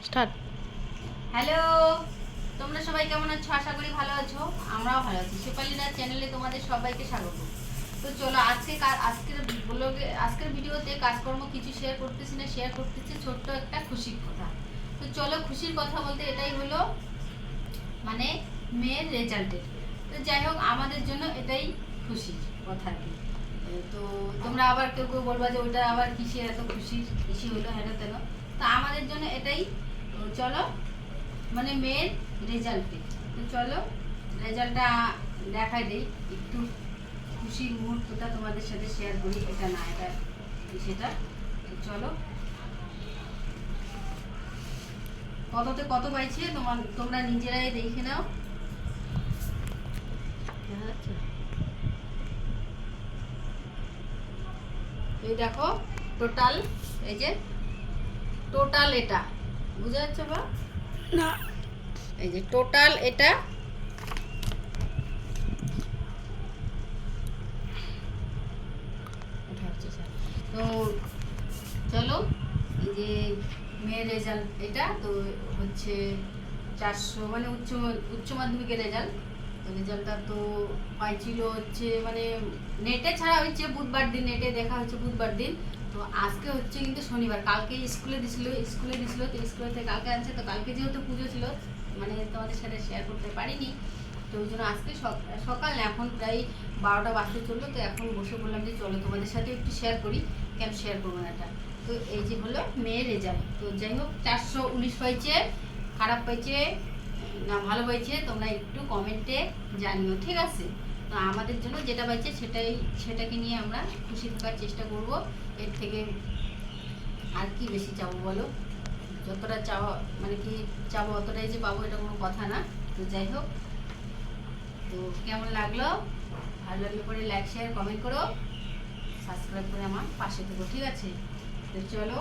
Start. Hello, তোমরা সবাই কেমন আছো? আশা করি ভালো আছো। আমরাও ভালো আছি। শেফালিনা চ্যানেলে তোমাদের সবাইকে স্বাগত। তো চলো আজকের ভিডিওতে কাজকর্ম কিছু শেয়ার করতেছি না, শেয়ার করতেছি ছোট্ট একটা খুশির কথা। তো চলো, খুশির কথা বলতে এটাই হলো মানে মেয়ের রেজাল্টের। তো যাই হোক, আমাদের জন্য এটাই খুশির কথা আর কি। তো তোমরা আবার কেউ কেউ বলবা যে ওটা আবার কিসের এত খুশির খুশি হলো হেন তেন। তো আমাদের জন্য এটাই। তো চলো, মানে মেয়ের রেজাল্টে। তো চলো রেজাল্টটা দেখাই দেই, একটু খুশির মুহূর্তটা তোমাদের সাথে শেয়ার করি। এটা না, এটা সেটা। তো চলো, কততে কত পাইছে তোমরা নিজেরাই দেখে নাও। দেখা যাচ্ছে? এই দেখো টোটাল, এই যে টোটাল এটা বুঝা যাচ্ছে বা না, এই যে টোটাল এটা তো চলো, এই যে মেয়ের রেজাল্ট এটা তো হচ্ছে 400, মানে উচ্চ মাধ্যমিকের রেজাল্ট। তো রেজাল্টটা তো পাইছিল হচ্ছে মানে নেটে ছাড়া হচ্ছে বুধবার দিন, নেটে দেখা হচ্ছে বুধবার দিন। তো আজকে হচ্ছে কিন্তু শনিবার, কালকে স্কুলে দিছিল তো স্কুলে থেকে কালকে আনছে। তো কালকে যেহেতু পুজো ছিল, মানে তোমাদের সাথে শেয়ার করতে পারিনি। তো ওই জন্য আজকে সকাল এখন প্রায় 12টা বাজতে চললো। তো এখন বসে বললাম যে চলো তোমাদের সাথে একটু শেয়ার করি, কেন শেয়ার করবো না এটা। তো এই যে হলো মেয়ের রেজাল্ট। তো যাই হোক, 419 পাইছে, খারাপ পাইছে না ভালো পাইছে তোমরা একটু কমেন্টে জানিও, ঠিক আছে? তো আমাদের জন্য যেটা পাইছে সেটাকে নিয়ে আমরা খুশি থাকার চেষ্টা করব। এর থেকে আর কি বেশি চাবো বলো? যতটা চাওয়া মানে কি চাবো অতটাই যে পাবো, এটা কোনো কথা না। তো যাই হোক, তো কেমন লাগলো? ভালো লাগলে পরে লাইক শেয়ার কমেন্ট করো, সাবস্ক্রাইব করে আমার পাশে থেকো, ঠিক আছে? তো চলো,